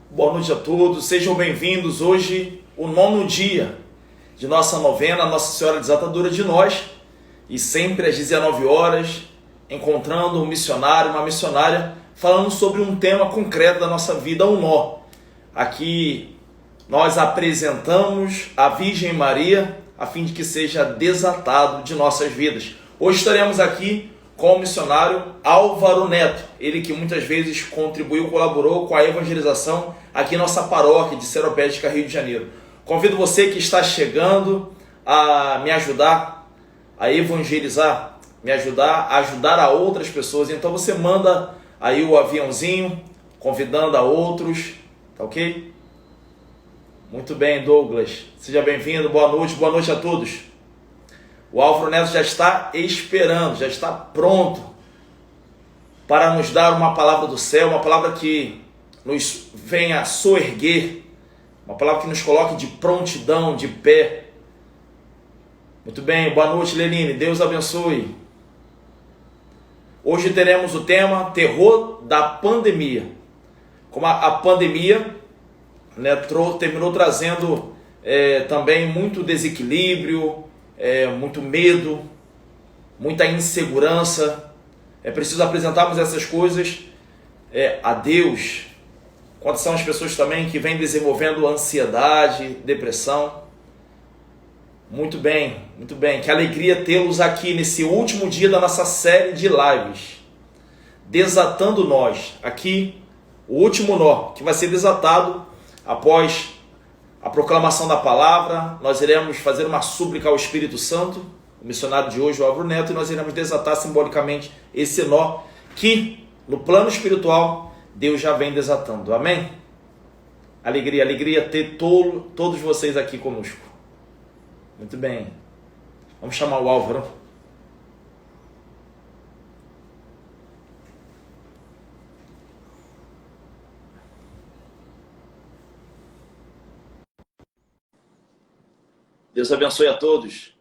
Boa noite a todos, sejam bem-vindos. Hoje, o 9º dia de nossa novena, Nossa Senhora Desatadora de Nós, e sempre às 19 horas, encontrando um missionário, uma missionária, falando sobre um tema concreto da nossa vida, um nó. Aqui nós apresentamos a Virgem Maria, a fim de que seja desatado de nossas vidas. Hoje estaremos aqui com o missionário Álvaro Neto, ele que muitas vezes contribuiu, colaborou com a evangelização aqui em nossa paróquia de Seropédica, Rio de Janeiro. Convido você que está chegando a me ajudar a evangelizar, me ajudar a ajudar a outras pessoas. Então você manda aí o aviãozinho, convidando a outros, tá ok? Muito bem, Douglas, seja bem-vindo, boa noite a todos. O Álvaro Neto já está esperando, já está pronto para nos dar uma palavra do céu, uma palavra que nos venha soerguer, uma palavra que nos coloque de prontidão, de pé. Muito bem, boa noite, Leline, Deus abençoe. Hoje teremos o tema terror da pandemia. Como a pandemia, né, terminou trazendo também muito desequilíbrio, muito medo, muita insegurança. É preciso apresentarmos essas coisas a Deus. Quantas são as pessoas também que vêm desenvolvendo ansiedade, depressão? Muito bem, muito bem. Que alegria tê-los aqui nesse último dia da nossa série de lives. Desatando Nós. Aqui, o último nó que vai ser desatado após a proclamação da palavra. Nós iremos fazer uma súplica ao Espírito Santo, o missionário de hoje, o Álvaro Neto, e nós iremos desatar simbolicamente esse nó que, no plano espiritual, Deus já vem desatando. Amém? Alegria ter todos vocês aqui conosco. Muito bem. Vamos chamar o Álvaro. Deus abençoe a todos.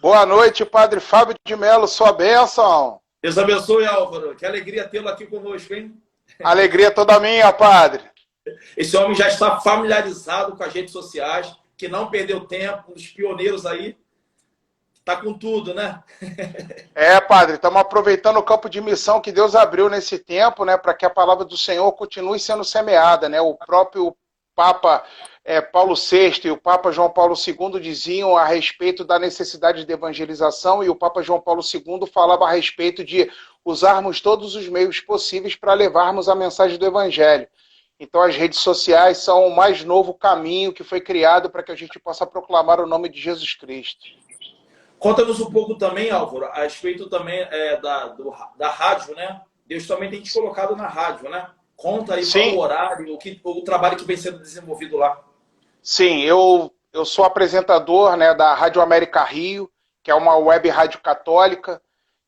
Boa noite, Padre Fábio de Mello, sua bênção. Deus abençoe, Álvaro. Que alegria tê-lo aqui conosco, hein? Alegria toda minha, Padre. Esse homem já está familiarizado com as redes sociais, que não perdeu tempo, um dos pioneiros aí. Está com tudo, né? Padre, estamos aproveitando o campo de missão que Deus abriu nesse tempo, né, para que a palavra do Senhor continue sendo semeada, né? O próprio Papa Paulo VI e o Papa João Paulo II diziam a respeito da necessidade de evangelização, e o Papa João Paulo II falava a respeito de usarmos todos os meios possíveis para levarmos a mensagem do Evangelho. Então as redes sociais são o mais novo caminho que foi criado para que a gente possa proclamar o nome de Jesus Cristo. Conta-nos um pouco também, Álvaro, a respeito também da rádio, né? Deus também tem te colocado na rádio, né? Conta aí qual o horário, o trabalho que vem sendo desenvolvido lá. Sim, eu sou apresentador, né, da Rádio América Rio, que é uma web rádio católica,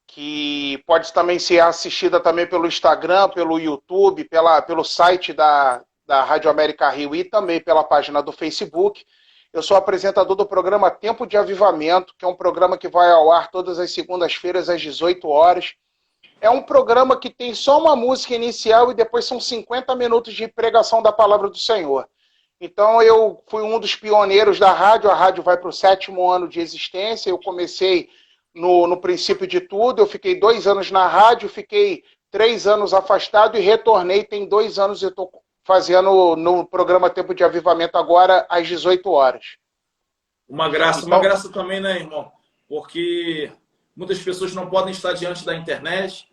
que pode também ser assistida também pelo Instagram, pelo YouTube, pelo site da Rádio América Rio e também pela página do Facebook. Eu sou apresentador do programa Tempo de Avivamento, que é um programa que vai ao ar todas as segundas-feiras às 18 horas. É um programa que tem só uma música inicial e depois são 50 minutos de pregação da palavra do Senhor. Então eu fui um dos pioneiros da rádio, a rádio vai para o 7º ano de existência, eu comecei no princípio de tudo, eu fiquei 2 anos na rádio, fiquei 3 anos afastado e retornei, tem 2 anos eu estou fazendo no programa Tempo de Avivamento agora às 18 horas. Uma graça também, né, irmão? Porque muitas pessoas não podem estar diante da internet,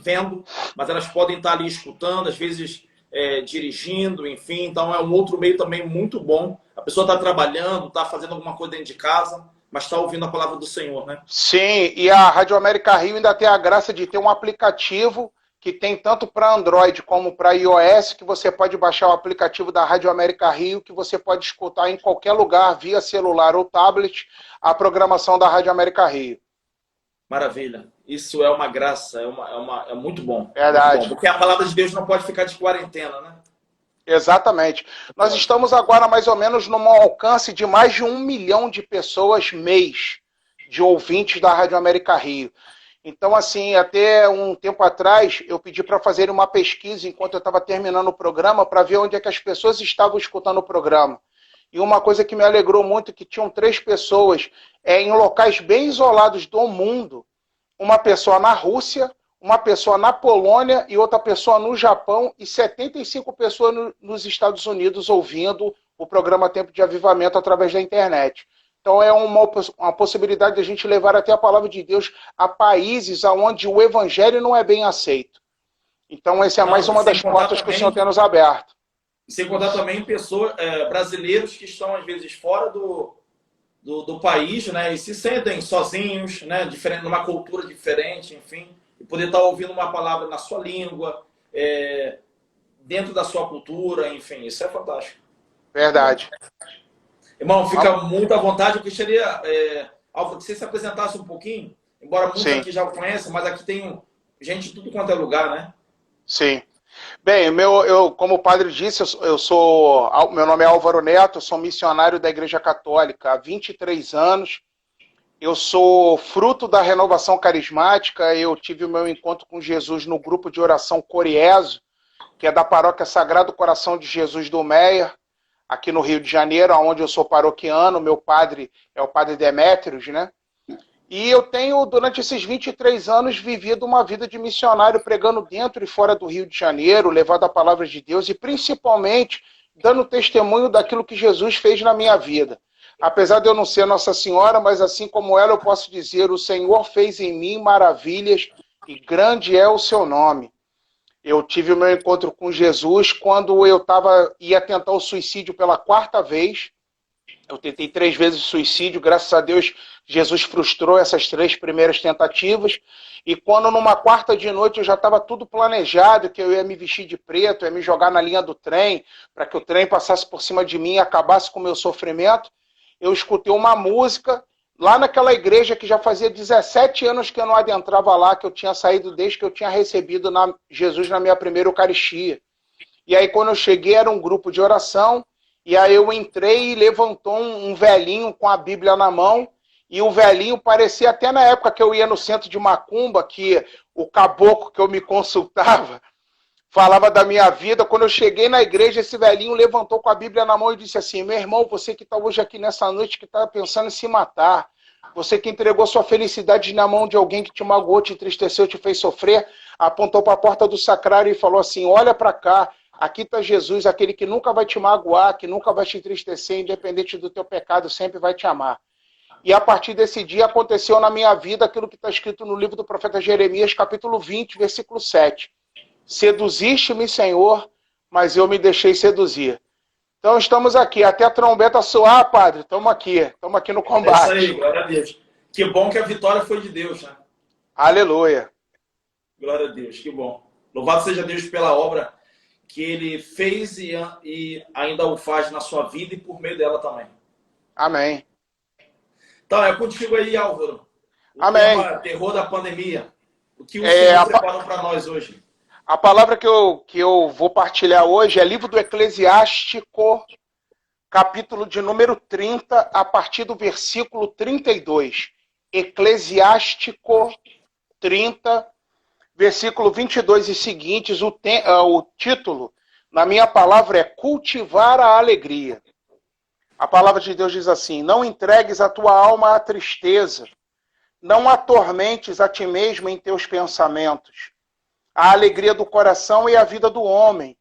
vendo, mas elas podem estar ali escutando, às vezes dirigindo, enfim. Então é um outro meio também muito bom. A pessoa está trabalhando, está fazendo alguma coisa dentro de casa, mas está ouvindo a palavra do Senhor, né? Sim, e a Rádio América Rio ainda tem a graça de ter um aplicativo que tem tanto para Android como para iOS, que você pode baixar o aplicativo da Rádio América Rio, que você pode escutar em qualquer lugar, via celular ou tablet, a programação da Rádio América Rio. Maravilha. Isso é uma graça, é muito bom. Verdade. Muito bom, porque a palavra de Deus não pode ficar de quarentena, né? Exatamente. Nós estamos agora mais ou menos num alcance de mais de 1 milhão de pessoas mês, de ouvintes da Rádio América Rio. Então, assim, até um tempo atrás, eu pedi para fazer uma pesquisa enquanto eu estava terminando o programa para ver onde é que as pessoas estavam escutando o programa. E uma coisa que me alegrou muito é que tinham 3 pessoas em locais bem isolados do mundo. Uma pessoa na Rússia, uma pessoa na Polônia e outra pessoa no Japão e 75 pessoas nos Estados Unidos ouvindo o programa Tempo de Avivamento através da internet. Então é uma possibilidade de a gente levar até a palavra de Deus a países onde o evangelho não é bem aceito. Então essa é mais uma das portas que o Senhor tem nos aberto. Sem contar também pessoas, brasileiros que estão às vezes fora do país, né, e se sentem sozinhos, né, numa cultura diferente, enfim, e poder estar ouvindo uma palavra na sua língua, dentro da sua cultura, enfim, isso é fantástico. Verdade. Irmão, fica muito à vontade. Eu gostaria, Álvaro, que você se apresentasse um pouquinho, embora muitos aqui já o conheçam, mas aqui tem gente de tudo quanto é lugar, né? Sim. Bem, como o padre disse, meu nome é Álvaro Neto, eu sou missionário da Igreja Católica há 23 anos. Eu sou fruto da renovação carismática, eu tive o meu encontro com Jesus no grupo de oração Coriezo, que é da paróquia Sagrado Coração de Jesus do Meia, aqui no Rio de Janeiro, onde eu sou paroquiano, meu padre é o padre Demétrios, né? E eu tenho, durante esses 23 anos, vivido uma vida de missionário, pregando dentro e fora do Rio de Janeiro, levando a palavra de Deus e, principalmente, dando testemunho daquilo que Jesus fez na minha vida. Apesar de eu não ser Nossa Senhora, mas assim como ela, eu posso dizer, o Senhor fez em mim maravilhas e grande é o seu nome. Eu tive o meu encontro com Jesus quando eu ia tentar o suicídio pela 4ª vez. Eu tentei 3 vezes suicídio, graças a Deus, Jesus frustrou essas 3 primeiras tentativas. E quando numa 4ª de noite eu já estava tudo planejado, que eu ia me vestir de preto, ia me jogar na linha do trem, para que o trem passasse por cima de mim e acabasse com o meu sofrimento, eu escutei uma música lá naquela igreja que já fazia 17 anos que eu não adentrava lá, que eu tinha saído desde que eu tinha recebido Jesus na minha primeira Eucaristia. E aí quando eu cheguei era um grupo de oração, e aí eu entrei e levantou um velhinho com a Bíblia na mão, e o velhinho parecia até na época que eu ia no centro de Macumba, que o caboclo que eu me consultava falava da minha vida. Quando eu cheguei na igreja, esse velhinho levantou com a Bíblia na mão e disse assim: meu irmão, você que está hoje aqui nessa noite, que está pensando em se matar, você que entregou sua felicidade na mão de alguém que te magoou, te entristeceu, te fez sofrer, apontou para a porta do sacrário e falou assim: olha para cá, aqui está Jesus, aquele que nunca vai te magoar, que nunca vai te entristecer, independente do teu pecado, sempre vai te amar. E a partir desse dia aconteceu na minha vida aquilo que está escrito no livro do profeta Jeremias, capítulo 20, versículo 7. Seduziste-me, Senhor, mas eu me deixei seduzir. Então estamos aqui, até a trombeta soar, padre, estamos aqui no combate. É isso aí, glória a Deus. Que bom que a vitória foi de Deus, né? Aleluia. Glória a Deus, que bom. Louvado seja Deus pela obra que Ele fez e ainda o faz na sua vida e por meio dela também. Amém. Então, é contigo aí, Álvaro. Amém. Tema, terror da pandemia. O que o Senhor preparou para nós hoje? A palavra que eu vou partilhar hoje é livro do Eclesiástico, capítulo de número 30, a partir do versículo 32. Eclesiástico 30, versículo 22 e seguintes. O título, na minha palavra, é Cultivar a Alegria. A palavra de Deus diz assim: não entregues a tua alma à tristeza, não atormentes a ti mesmo em teus pensamentos. A alegria do coração é a vida do homem,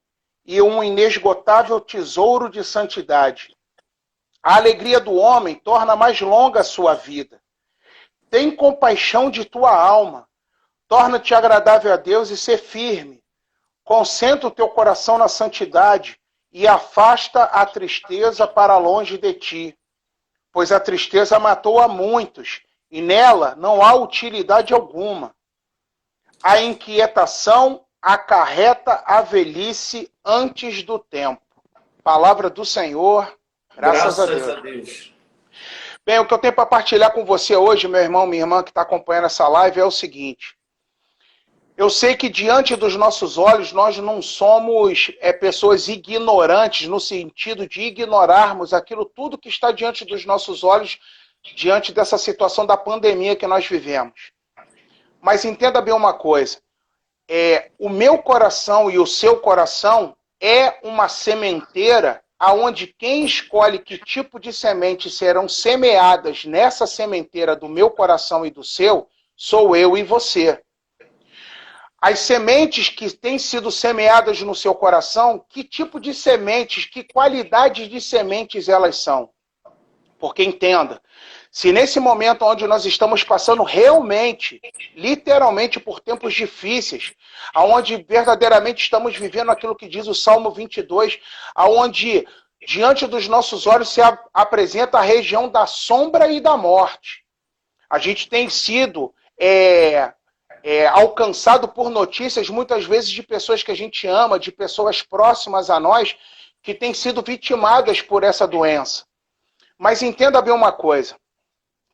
e um inesgotável tesouro de santidade. A alegria do homem torna mais longa a sua vida. Tem compaixão de tua alma, torna-te agradável a Deus e ser firme. Concentra o teu coração na santidade e afasta a tristeza para longe de ti. Pois a tristeza matou a muitos, e nela não há utilidade alguma. A inquietação acarreta a velhice antes do tempo. Palavra do Senhor, graças a Deus. Bem, o que eu tenho para partilhar com você hoje, meu irmão, minha irmã que está acompanhando essa live, é o seguinte. Eu sei que diante dos nossos olhos nós não somos pessoas ignorantes, no sentido de ignorarmos aquilo tudo que está diante dos nossos olhos, diante dessa situação da pandemia que nós vivemos. Mas entenda bem uma coisa. O meu coração e o seu coração é uma sementeira aonde quem escolhe que tipo de sementes serão semeadas nessa sementeira do meu coração e do seu, sou eu e você. As sementes que têm sido semeadas no seu coração, que tipo de sementes, que qualidade de sementes elas são? Porque entenda, se nesse momento onde nós estamos passando realmente, literalmente por tempos difíceis, aonde verdadeiramente estamos vivendo aquilo que diz o Salmo 22, aonde diante dos nossos olhos se apresenta a região da sombra e da morte. A gente tem sido alcançado por notícias muitas vezes de pessoas que a gente ama, de pessoas próximas a nós, que têm sido vitimadas por essa doença. Mas entenda bem uma coisa.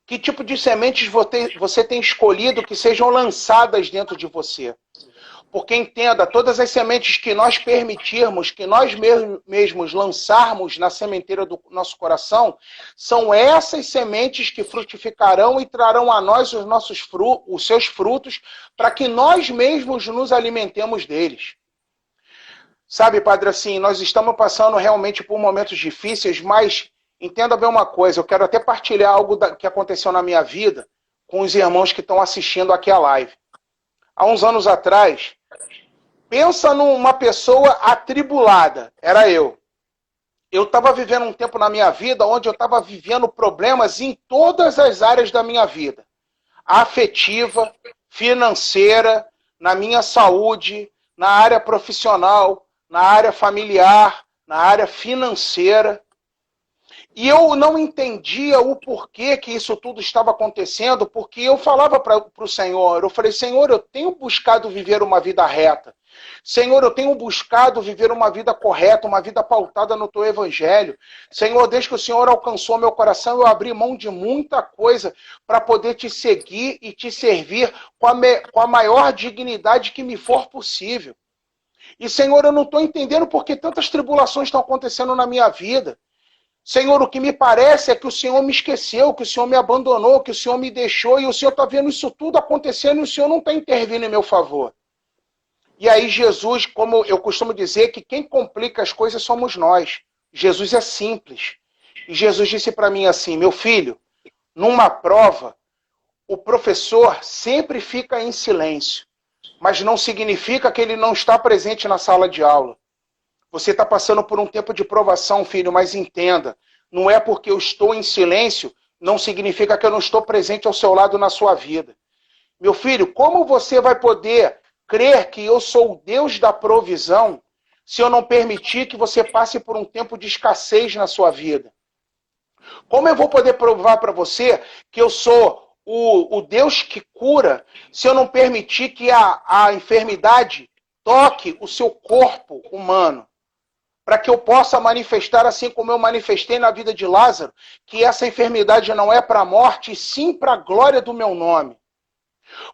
Que tipo de sementes você tem escolhido que sejam lançadas dentro de você? Porque entenda, todas as sementes que nós permitirmos, que nós mesmos lançarmos na sementeira do nosso coração, são essas sementes que frutificarão e trarão a nós os seus frutos, para que nós mesmos nos alimentemos deles. Sabe, Padre, assim, nós estamos passando realmente por momentos difíceis, mas entenda bem uma coisa, eu quero até partilhar algo que aconteceu na minha vida com os irmãos que estão assistindo aqui a live. Há uns anos atrás, pensa numa pessoa atribulada, era eu. Eu estava vivendo um tempo na minha vida onde eu estava vivendo problemas em todas as áreas da minha vida. Afetiva, financeira, na minha saúde, na área profissional, na área familiar, na área financeira. E eu não entendia o porquê que isso tudo estava acontecendo, porque eu falava para o Senhor, eu falei, Senhor, eu tenho buscado viver uma vida reta. Senhor, eu tenho buscado viver uma vida correta, uma vida pautada no Teu Evangelho. Senhor, desde que o Senhor alcançou meu coração, eu abri mão de muita coisa para poder Te seguir e Te servir com a maior dignidade que me for possível. E, Senhor, eu não estou entendendo por que tantas tribulações estão acontecendo na minha vida. Senhor, o que me parece é que o Senhor me esqueceu, que o Senhor me abandonou, que o Senhor me deixou, e o Senhor está vendo isso tudo acontecendo e o Senhor não está intervindo em meu favor. E aí Jesus, como eu costumo dizer, que quem complica as coisas somos nós. Jesus é simples. E Jesus disse para mim assim, meu filho, numa prova, o professor sempre fica em silêncio, mas não significa que ele não está presente na sala de aula. Você está passando por um tempo de provação, filho, mas entenda, não é porque eu estou em silêncio, não significa que eu não estou presente ao seu lado na sua vida. Meu filho, como você vai poder crer que eu sou o Deus da provisão se eu não permitir que você passe por um tempo de escassez na sua vida? Como eu vou poder provar para você que eu sou o Deus que cura se eu não permitir que a enfermidade toque o seu corpo humano? Para que eu possa manifestar, assim como eu manifestei na vida de Lázaro, que essa enfermidade não é para a morte, e sim para a glória do meu nome.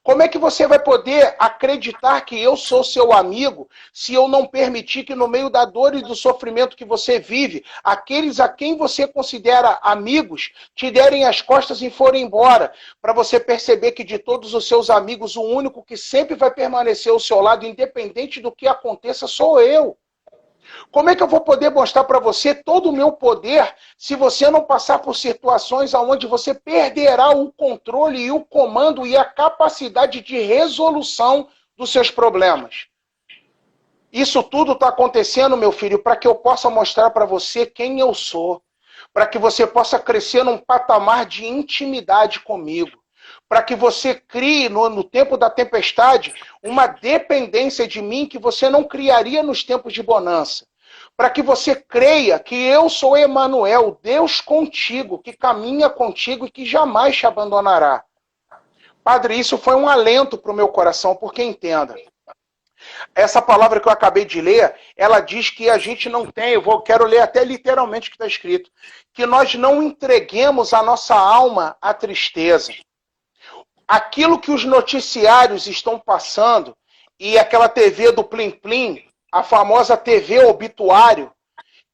Como é que você vai poder acreditar que eu sou seu amigo se eu não permitir que no meio da dor e do sofrimento que você vive, aqueles a quem você considera amigos te derem as costas e forem embora, para você perceber que de todos os seus amigos, o único que sempre vai permanecer ao seu lado, independente do que aconteça, sou eu. Como é que eu vou poder mostrar para você todo o meu poder se você não passar por situações onde você perderá o controle e o comando e a capacidade de resolução dos seus problemas? Isso tudo está acontecendo, meu filho, para que eu possa mostrar para você quem eu sou, para que você possa crescer num patamar de intimidade comigo, para que você crie no tempo da tempestade uma dependência de mim que você não criaria nos tempos de bonança. Para que você creia que eu sou Emanuel, Deus contigo, que caminha contigo e que jamais te abandonará. Padre, isso foi um alento para o meu coração, porque entenda, essa palavra que eu acabei de ler, ela diz que a gente não tem, quero ler até literalmente o que está escrito, que nós não entreguemos a nossa alma à tristeza. Aquilo que os noticiários estão passando, e aquela TV do Plim Plim, a famosa TV obituário,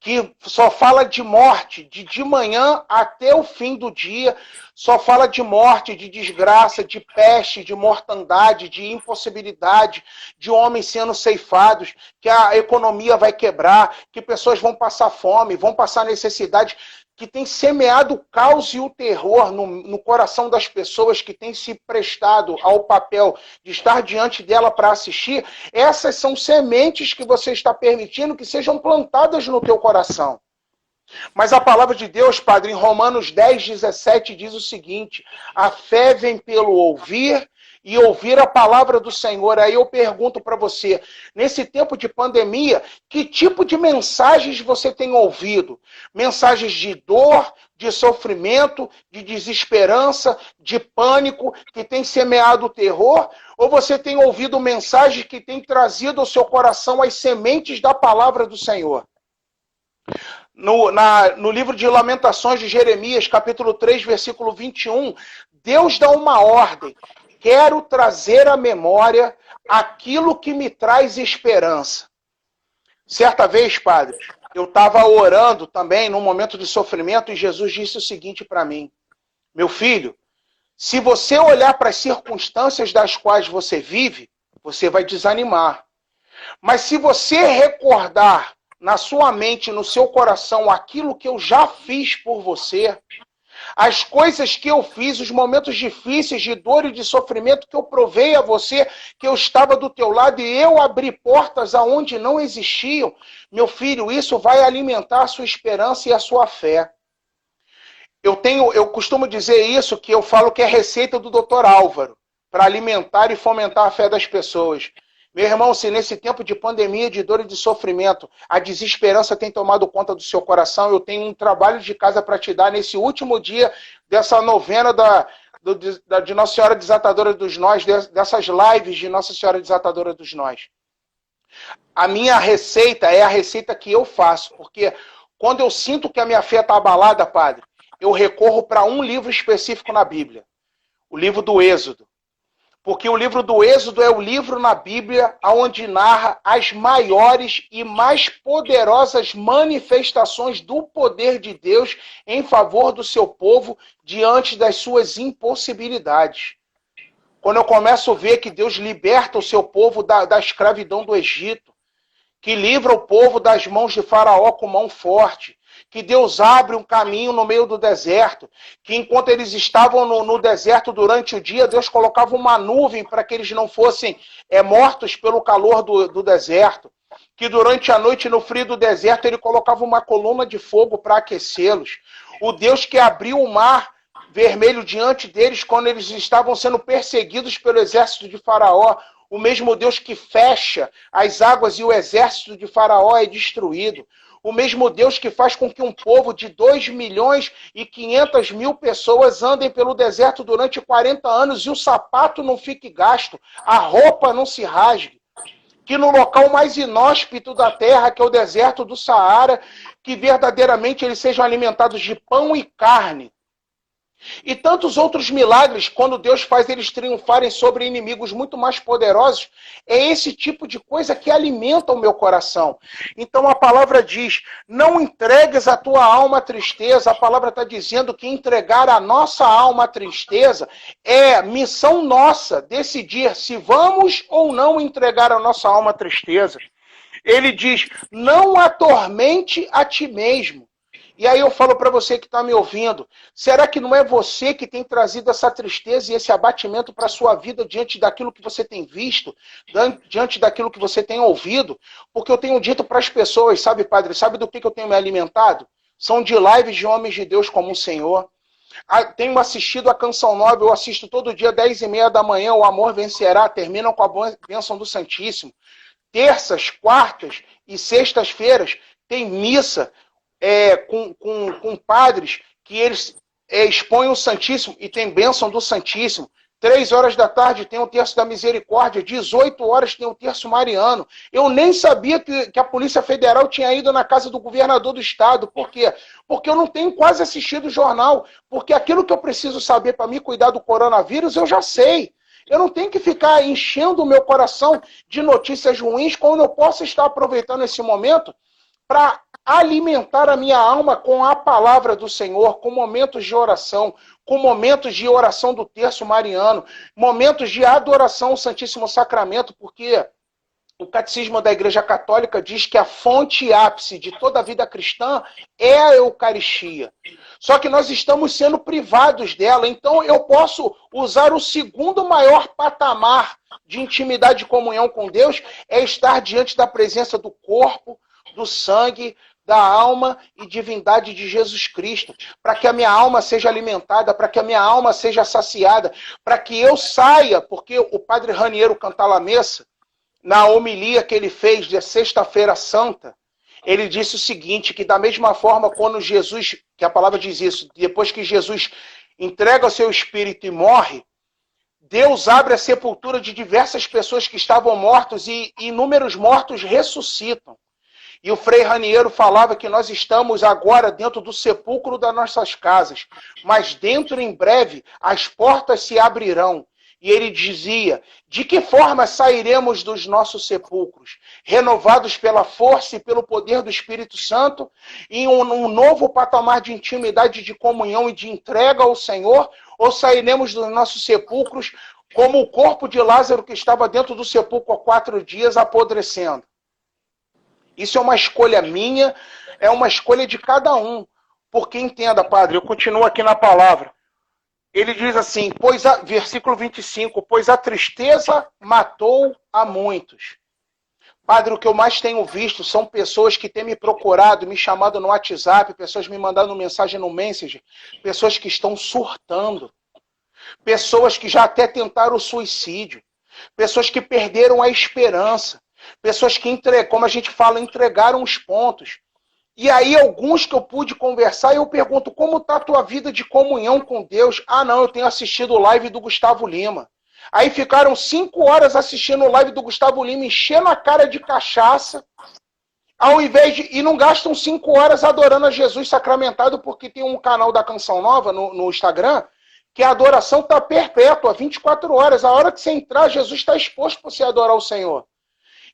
que só fala de morte, de manhã até o fim do dia, só fala de morte, de desgraça, de peste, de mortandade, de impossibilidade, de homens sendo ceifados, que a economia vai quebrar, que pessoas vão passar fome, vão passar necessidade, que tem semeado o caos e o terror no coração das pessoas que têm se prestado ao papel de estar diante dela para assistir. Essas são sementes que você está permitindo que sejam plantadas no teu coração. Mas a palavra de Deus, Padre, em Romanos 10, 17, diz o seguinte: a fé vem pelo ouvir e ouvir a palavra do Senhor. Aí eu pergunto para você, nesse tempo de pandemia, que tipo de mensagens você tem ouvido? Mensagens de dor, de sofrimento, de desesperança, de pânico, que tem semeado o terror? Ou você tem ouvido mensagens que têm trazido ao seu coração as sementes da palavra do Senhor? No livro de Lamentações de Jeremias, capítulo 3, versículo 21, Deus dá uma ordem: quero trazer à memória aquilo que me traz esperança. Certa vez, Padre, eu estava orando também num momento de sofrimento e Jesus disse o seguinte para mim: meu filho, se você olhar para as circunstâncias das quais você vive, você vai desanimar. Mas se você recordar na sua mente, no seu coração, aquilo que eu já fiz por você, as coisas que eu fiz, os momentos difíceis de dor e de sofrimento que eu provei a você, que eu estava do teu lado e eu abri portas aonde não existiam, meu filho, isso vai alimentar a sua esperança e a sua fé. Eu costumo dizer isso, que eu falo que é receita do Dr. Álvaro, para alimentar e fomentar a fé das pessoas. Meu irmão, se nesse tempo de pandemia, de dor e de sofrimento, a desesperança tem tomado conta do seu coração, eu tenho um trabalho de casa para te dar nesse último dia dessa novena de Nossa Senhora Desatadora dos Nós, dessas lives de Nossa Senhora Desatadora dos Nós. A minha receita é a receita que eu faço, porque quando eu sinto que a minha fé está abalada, Padre, eu recorro para um livro específico na Bíblia, o livro do Êxodo. Porque o livro do Êxodo é o livro na Bíblia onde narra as maiores e mais poderosas manifestações do poder de Deus em favor do seu povo diante das suas impossibilidades. Quando eu começo a ver que Deus liberta o seu povo da escravidão do Egito, que livra o povo das mãos de Faraó com mão forte, que Deus abre um caminho no meio do deserto, que enquanto eles estavam no deserto durante o dia, Deus colocava uma nuvem para que eles não fossem mortos pelo calor do deserto, que durante a noite, no frio do deserto, ele colocava uma coluna de fogo para aquecê-los. O Deus que abriu o mar vermelho diante deles quando eles estavam sendo perseguidos pelo exército de Faraó, o mesmo Deus que fecha as águas e o exército de Faraó é destruído. O mesmo Deus que faz com que um povo de 2.500.000 pessoas andem pelo deserto durante 40 anos e o sapato não fique gasto, a roupa não se rasgue. Que no local mais inóspito da terra, que é o deserto do Saara, que verdadeiramente eles sejam alimentados de pão e carne. E tantos outros milagres, quando Deus faz eles triunfarem sobre inimigos muito mais poderosos, é esse tipo de coisa que alimenta o meu coração. Então a palavra diz, não entregues a tua alma à tristeza. A palavra está dizendo que entregar a nossa alma à tristeza é missão nossa, decidir se vamos ou não entregar a nossa alma à tristeza. Ele diz, não atormente a ti mesmo. E aí eu falo para você que está me ouvindo, será que não é você que tem trazido essa tristeza e esse abatimento para a sua vida diante daquilo que você tem visto, diante daquilo que você tem ouvido? Porque eu tenho dito para as pessoas, sabe, Padre, sabe do que eu tenho me alimentado? São de lives de homens de Deus como o Senhor. Tenho assistido a Canção Nova, eu assisto todo dia, 10h30 da manhã, O Amor Vencerá, terminam com a bênção do Santíssimo. Terças, quartas e sextas-feiras tem missa, com padres que eles expõem o Santíssimo e tem bênção do Santíssimo. 3h da tarde tem o terço da misericórdia, 18h tem o terço mariano. Eu nem sabia que a Polícia Federal tinha ido na casa do governador do estado. Por quê? Porque eu não tenho quase assistido o jornal. Porque aquilo que eu preciso saber para me cuidar do coronavírus, eu já sei. Eu não tenho que ficar enchendo o meu coração de notícias ruins quando eu posso estar aproveitando esse momento para alimentar a minha alma com a palavra do Senhor, com momentos de oração, com momentos de oração do terço mariano, momentos de adoração ao Santíssimo Sacramento, porque o Catecismo da Igreja Católica diz que a fonte e ápice de toda a vida cristã é a Eucaristia. Só que nós estamos sendo privados dela, então eu posso usar o segundo maior patamar de intimidade e comunhão com Deus, é estar diante da presença do corpo, do sangue, da alma e divindade de Jesus Cristo, para que a minha alma seja alimentada, para que a minha alma seja saciada, para que eu saia, porque o Padre Raniero Cantalamessa, na homilia que ele fez de Sexta-feira Santa, ele disse o seguinte, que da mesma forma quando Jesus, que a palavra diz isso, depois que Jesus entrega o seu espírito e morre, Deus abre a sepultura de diversas pessoas que estavam mortos e inúmeros mortos ressuscitam. E o Frei Raniero falava que nós estamos agora dentro do sepulcro das nossas casas, mas dentro, em breve, as portas se abrirão. E ele dizia, de que forma sairemos dos nossos sepulcros? Renovados pela força e pelo poder do Espírito Santo, em um novo patamar de intimidade, de comunhão e de entrega ao Senhor? Ou sairemos dos nossos sepulcros como o corpo de Lázaro que estava dentro do sepulcro há 4 dias apodrecendo? Isso é uma escolha minha, é uma escolha de cada um. Porque entenda, Padre, eu continuo aqui na palavra. Ele diz assim, versículo 25, pois a tristeza matou a muitos. Padre, o que eu mais tenho visto são pessoas que têm me procurado, me chamado no WhatsApp, pessoas me mandando mensagem no Messenger, pessoas que estão surtando, pessoas que já até tentaram o suicídio, pessoas que perderam a esperança, pessoas que, como a gente fala, entregaram os pontos. E aí, alguns que eu pude conversar, eu pergunto, como está a tua vida de comunhão com Deus? Ah, não, eu tenho assistido o live do Gustavo Lima. Aí ficaram 5 horas assistindo o live do Gustavo Lima, enchendo a cara de cachaça, ao invés de... E não gastam 5 horas adorando a Jesus sacramentado, porque tem um canal da Canção Nova no Instagram, que a adoração está perpétua, 24 horas. A hora que você entrar, Jesus está exposto para você adorar o Senhor.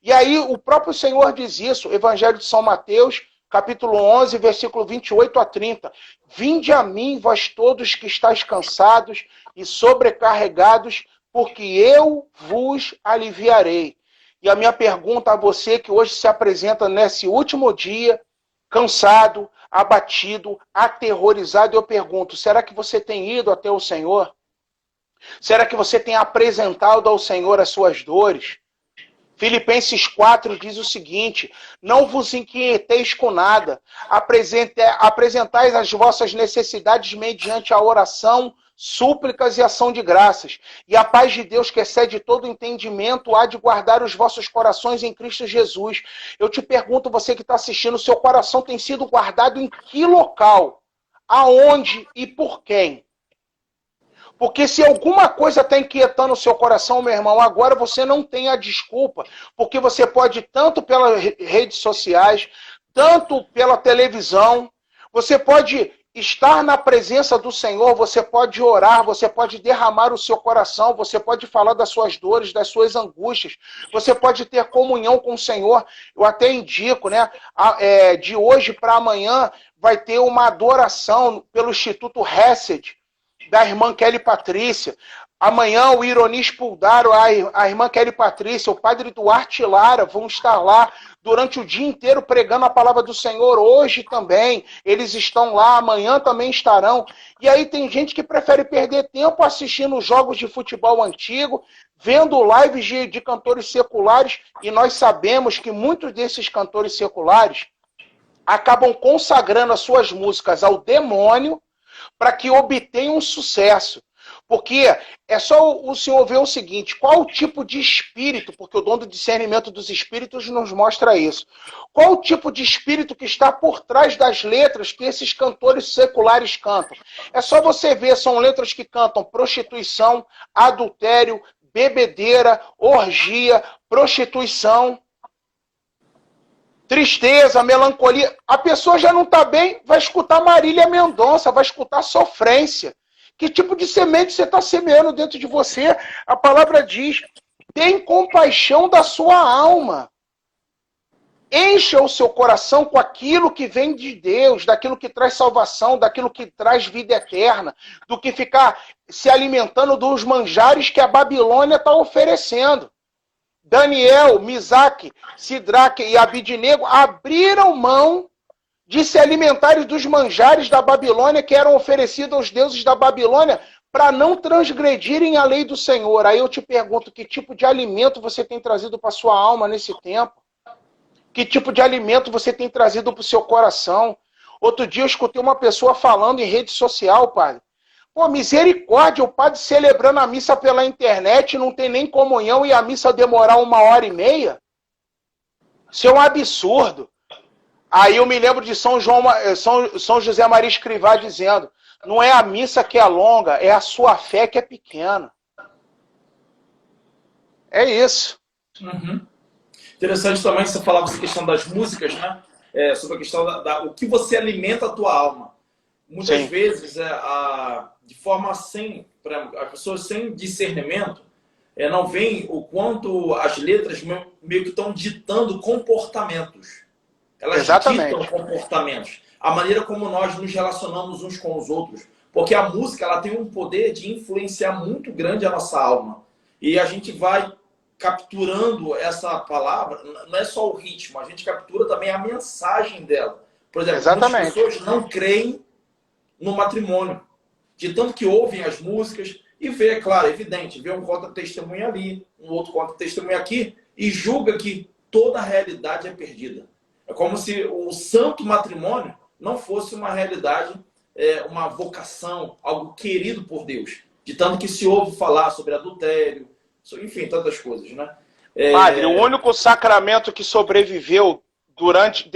E aí, o próprio Senhor diz isso, Evangelho de São Mateus, capítulo 11, versículo 28 a 30. Vinde a mim, vós todos que estáis cansados e sobrecarregados, porque eu vos aliviarei. E a minha pergunta a você, que hoje se apresenta nesse último dia, cansado, abatido, aterrorizado, eu pergunto, será que você tem ido até o Senhor? Será que você tem apresentado ao Senhor as suas dores? Filipenses 4 diz o seguinte, não vos inquieteis com nada, apresentais as vossas necessidades mediante a oração, súplicas e ação de graças. E a paz de Deus, que excede todo entendimento, há de guardar os vossos corações em Cristo Jesus. Eu te pergunto, você que está assistindo, seu coração tem sido guardado em que local? Aonde e por quem? Porque se alguma coisa está inquietando o seu coração, meu irmão, agora você não tem a desculpa. Porque você pode, tanto pelas redes sociais, tanto pela televisão, você pode estar na presença do Senhor, você pode orar, você pode derramar o seu coração, você pode falar das suas dores, das suas angústias, você pode ter comunhão com o Senhor. Eu até indico, né? De hoje para amanhã vai ter uma adoração pelo Instituto Hesed, da irmã Kelly Patrícia. Amanhã o Ironis Puldaro, a irmã Kelly Patrícia, o padre Duarte Lara vão estar lá durante o dia inteiro pregando a palavra do Senhor. Hoje também, eles estão lá, amanhã também estarão. E aí tem gente que prefere perder tempo assistindo jogos de futebol antigo, vendo lives de cantores seculares, e nós sabemos que muitos desses cantores seculares acabam consagrando as suas músicas ao demônio, para que obtenham sucesso. Porque é só o senhor ver o seguinte, qual o tipo de espírito, porque o dom do discernimento dos espíritos nos mostra isso. Qual o tipo de espírito que está por trás das letras que esses cantores seculares cantam? É só você ver, são letras que cantam prostituição, adultério, bebedeira, orgia, prostituição, tristeza, melancolia. A pessoa já não está bem, vai escutar Marília Mendonça, vai escutar sofrência. Que tipo de semente você está semeando dentro de você? A palavra diz, tem compaixão da sua alma. Encha o seu coração com aquilo que vem de Deus, daquilo que traz salvação, daquilo que traz vida eterna, do que ficar se alimentando dos manjares que a Babilônia está oferecendo. Daniel, Misaque, Sidraque e Abidnego abriram mão de se alimentarem dos manjares da Babilônia que eram oferecidos aos deuses da Babilônia para não transgredirem a lei do Senhor. Aí eu te pergunto, que tipo de alimento você tem trazido para sua alma nesse tempo? Que tipo de alimento você tem trazido para o seu coração? Outro dia eu escutei uma pessoa falando em rede social, padre. Pô, misericórdia, o padre celebrando a missa pela internet, não tem nem comunhão e a missa demorar 1h30? Isso é um absurdo. Aí eu me lembro de São José Maria Escrivá dizendo, não é a missa que é longa, é a sua fé que é pequena. É isso. Uhum. Interessante também você falava essa questão das músicas, né? Sobre a questão o que você alimenta a tua alma. Muitas Sim. vezes, de forma sem, as pessoas sem discernimento, não veem o quanto as letras meio que estão ditando comportamentos. Elas Exatamente. ditam comportamentos. A maneira como nós nos relacionamos uns com os outros. Porque a música ela tem um poder de influenciar muito grande a nossa alma. E a gente vai capturando essa palavra, não é só o ritmo, a gente captura também a mensagem dela. Por exemplo, Exatamente. muitas pessoas não creem no matrimônio, de tanto que ouvem as músicas e vê, é claro, é evidente, vê um contra-testemunho ali, um outro contra-testemunho aqui, e julga que toda a realidade é perdida. É como se o santo matrimônio não fosse uma realidade, uma vocação, algo querido por Deus. De tanto que se ouve falar sobre adultério, enfim, tantas coisas, né? Padre, o único sacramento que sobreviveu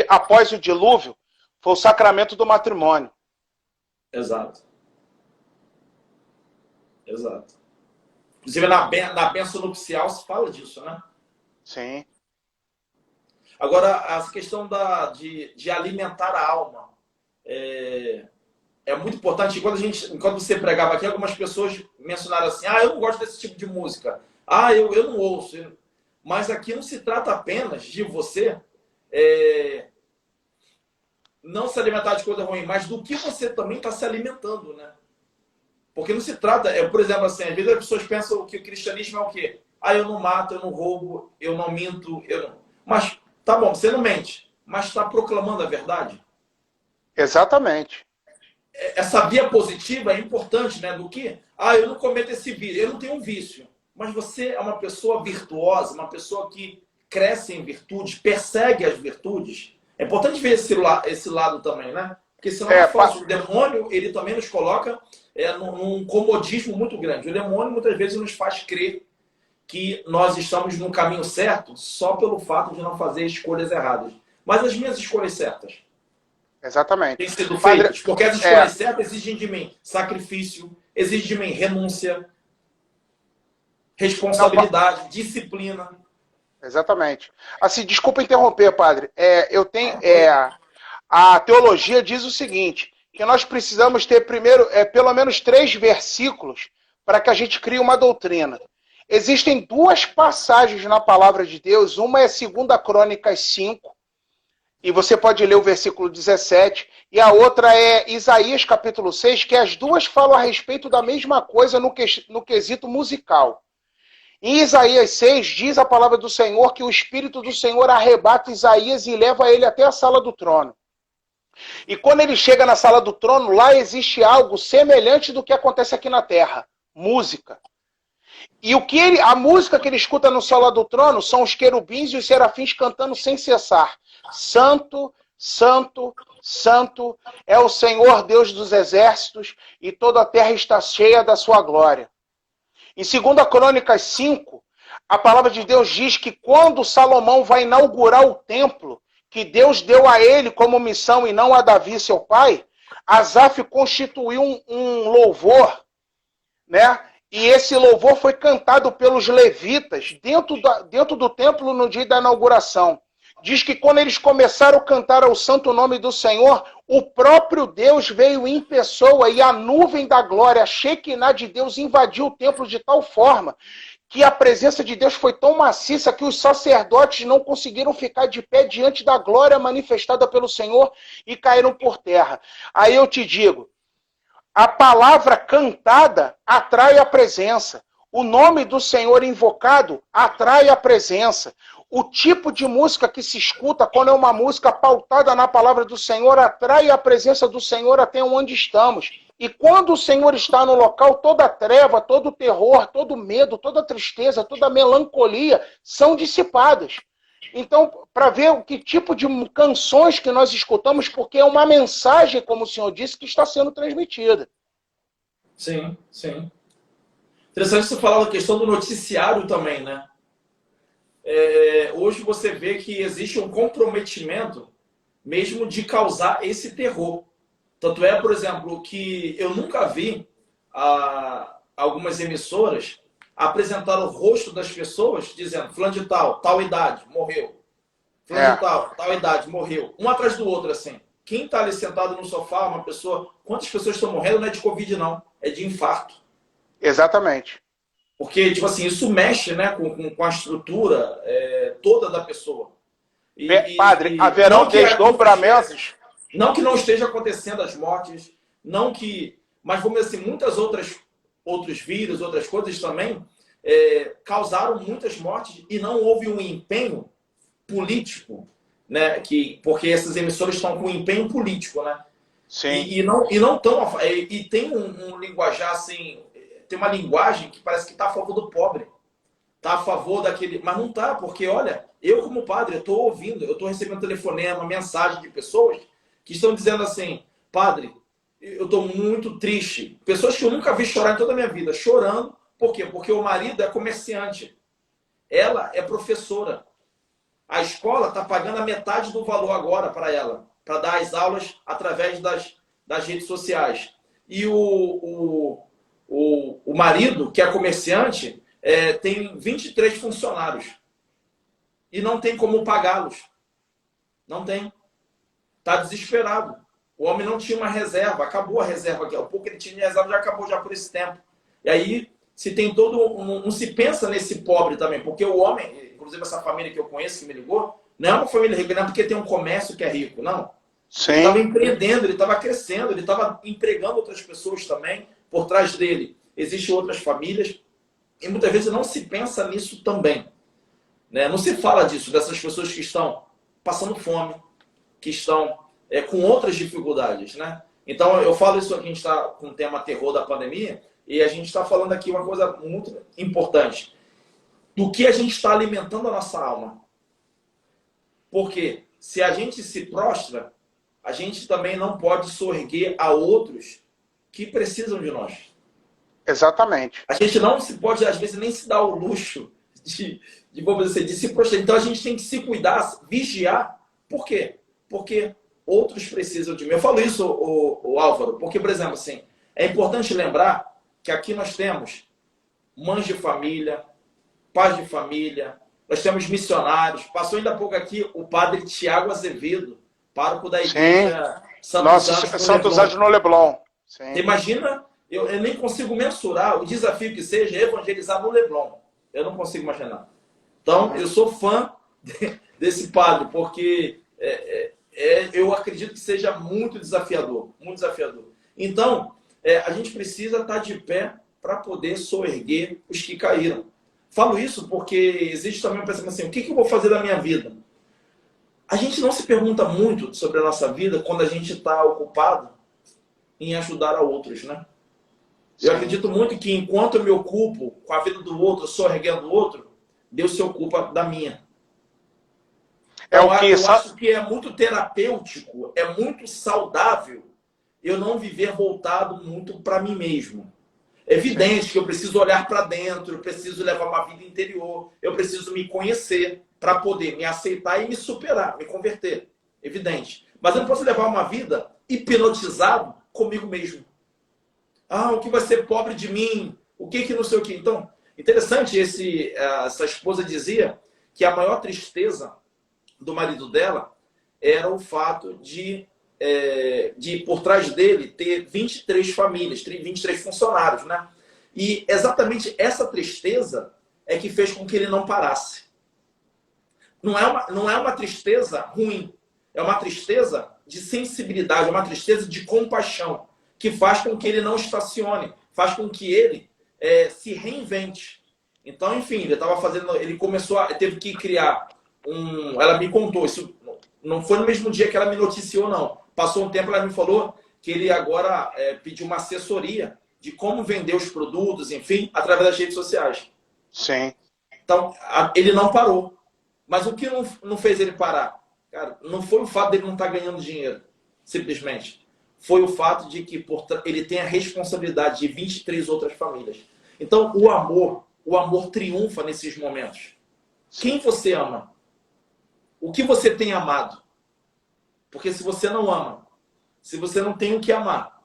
após o dilúvio foi o sacramento do matrimônio. Exato. Exato. Inclusive na bênção nupcial se fala disso, né? Sim. Agora, essa questão de alimentar a alma é muito importante. Quando você pregava aqui, algumas pessoas mencionaram assim, eu não gosto desse tipo de música. Eu não ouço. Mas aqui não se trata apenas de você não se alimentar de coisa ruim, mas do que você também está se alimentando, né? Porque não se trata, por exemplo, assim, às vezes as pessoas pensam que o cristianismo é o quê? Eu não mato, eu não roubo, eu não minto, eu não... Mas, tá bom, você não mente, mas está proclamando a verdade? Exatamente. Essa via positiva é importante, né? Do que? Eu não cometo esse vício, eu não tenho um vício. Mas você é uma pessoa virtuosa, uma pessoa que cresce em virtudes, persegue as virtudes. É importante ver esse lado também, né? Porque senão é fácil. O demônio, ele também nos coloca num comodismo muito grande. O demônio, muitas vezes, nos faz crer que nós estamos no caminho certo só pelo fato de não fazer escolhas erradas. Mas as minhas escolhas certas exatamente. têm sido feitas. Porque as escolhas certas exigem de mim sacrifício, exigem de mim renúncia, responsabilidade, disciplina. Exatamente. Assim, desculpa interromper, padre. A teologia diz o seguinte, que nós precisamos ter primeiro, pelo menos 3 versículos para que a gente crie uma doutrina. Existem 2 passagens na palavra de Deus, uma é 2 Crônicas 5, e você pode ler o versículo 17, e a outra é Isaías capítulo 6, que as duas falam a respeito da mesma coisa no quesito musical. Em Isaías 6, diz a palavra do Senhor que o Espírito do Senhor arrebata Isaías e leva ele até a sala do trono. E quando ele chega na sala do trono, lá existe algo semelhante do que acontece aqui na terra. Música. E a música que ele escuta no sala do trono são os querubins e os serafins cantando sem cessar. Santo, Santo, Santo é o Senhor Deus dos exércitos e toda a terra está cheia da sua glória. Em 2 Crônicas 5, a palavra de Deus diz que quando Salomão vai inaugurar o templo, que Deus deu a ele como missão e não a Davi, seu pai, Asaf constituiu um louvor, né? E esse louvor foi cantado pelos levitas dentro do templo no dia da inauguração. Diz que quando eles começaram a cantar ao santo nome do Senhor, o próprio Deus veio em pessoa e a nuvem da glória, a Shekinah de Deus, invadiu o templo de tal forma que a presença de Deus foi tão maciça que os sacerdotes não conseguiram ficar de pé diante da glória manifestada pelo Senhor e caíram por terra. Aí eu te digo, a palavra cantada atrai a presença. O nome do Senhor invocado atrai a presença. O tipo de música que se escuta quando é uma música pautada na palavra do Senhor atrai a presença do Senhor até onde estamos. E quando o Senhor está no local, toda treva, todo terror, todo medo, toda tristeza, toda melancolia são dissipadas. Então, para ver o que tipo de canções que nós escutamos, porque é uma mensagem, como o senhor disse, que está sendo transmitida. Sim, sim. Interessante você falar da questão do noticiário também, né? Hoje você vê que existe um comprometimento mesmo de causar esse terror. Tanto é, por exemplo, que eu nunca vi algumas emissoras apresentar o rosto das pessoas dizendo fulano de tal idade, morreu. Fulano de tal idade, morreu. Um atrás do outro, assim. Quem está ali sentado no sofá, uma pessoa... Quantas pessoas estão morrendo não é de Covid, não. É de infarto. Exatamente. Porque, tipo assim, isso mexe, né, com a estrutura toda da pessoa. Padre, haverão desdobramentos... Não que não esteja acontecendo as mortes, não que... Mas, vamos dizer assim, muitas outros vírus, outras coisas também causaram muitas mortes e não houve um empenho político, né? Porque essas emissoras estão com um empenho político, né? Sim. E não tão... E tem um linguajar, assim... Tem uma linguagem que parece que está a favor do pobre. Está a favor daquele... Mas não está, porque, olha, eu como padre, eu estou ouvindo, eu estou recebendo telefonema, mensagem de pessoas que estão dizendo assim, padre, eu estou muito triste. Pessoas que eu nunca vi chorar em toda a minha vida, chorando. Por quê? Porque o marido é comerciante. Ela é professora. A escola está pagando a metade do valor agora para ela, para dar as aulas através das redes sociais. E o marido, que é comerciante, tem 23 funcionários. E não tem como pagá-los. Não tem. Está desesperado. O homem não tinha uma reserva, acabou a reserva aqui. O pouco que ele tinha de reserva já acabou já por esse tempo. E aí se tem todo. Não se pensa nesse pobre também, porque o homem, inclusive essa família que eu conheço, que me ligou, não é uma família rica, não é porque tem um comércio que é rico, não. Sim. Ele estava empreendendo, ele estava crescendo, ele estava empregando outras pessoas também por trás dele. Existem outras famílias e muitas vezes não se pensa nisso também. Né? Não se fala disso, dessas pessoas que estão passando fome, que estão com outras dificuldades, né? Então, eu falo isso aqui, a gente está com o tema terror da pandemia, e a gente está falando aqui uma coisa muito importante. Do que a gente está alimentando a nossa alma. Porque se a gente se prostra, a gente também não pode soerguer a outros que precisam de nós. Exatamente. A gente não se pode, às vezes, nem se dar o luxo vamos dizer, de se prostrar. Então, a gente tem que se cuidar, vigiar. Por quê? Porque outros precisam de mim. Eu falo isso, o Álvaro, porque, por exemplo, assim, é importante lembrar que aqui nós temos mães de família, pais de família, nós temos missionários. Passou ainda há pouco aqui o padre Tiago Azevedo, pároco da igreja Santos Anjos no Leblon. Sim. Imagina, eu nem consigo mensurar o desafio que seja evangelizar no Leblon. Eu não consigo imaginar. Então, eu sou fã desse padre, porque eu acredito que seja muito desafiador. Muito desafiador. Então, a gente precisa estar de pé para poder soerguer os que caíram. Falo isso porque existe também um pensamento assim, o que eu vou fazer da minha vida? A gente não se pergunta muito sobre a nossa vida quando a gente está ocupado em ajudar a outros, né? Eu acredito muito que enquanto eu me ocupo com a vida do outro, soerguendo o outro, Deus se ocupa da minha. Eu acho que é muito terapêutico, é muito saudável eu não viver voltado muito para mim mesmo. É evidente que eu preciso olhar para dentro, eu preciso levar uma vida interior, eu preciso me conhecer para poder me aceitar e me superar, me converter. Evidente. Mas eu não posso levar uma vida hipnotizado comigo mesmo. Ah, o que vai ser pobre de mim? O que não sei o que? Então, interessante, essa esposa dizia que a maior tristeza do marido dela era o fato de por trás dele ter 23 famílias, 23 funcionários, né? E exatamente essa tristeza é que fez com que ele não parasse. Não é uma tristeza ruim, é uma tristeza de sensibilidade, é uma tristeza de compaixão, que faz com que ele não estacione, faz com que ele se reinvente. Então, enfim, teve que criar ela me contou, isso não foi no mesmo dia que ela me noticiou, não. Passou um tempo, ela me falou que ele agora pediu uma assessoria de como vender os produtos, enfim, através das redes sociais. Sim. Então, ele não parou. Mas o que não fez ele parar? Cara, não foi o fato dele não estar ganhando dinheiro, simplesmente. Foi o fato de que ele tem a responsabilidade de 23 outras famílias. Então, o amor triunfa nesses momentos. Quem você ama? O que você tem amado? Porque se você não ama, se você não tem o que amar,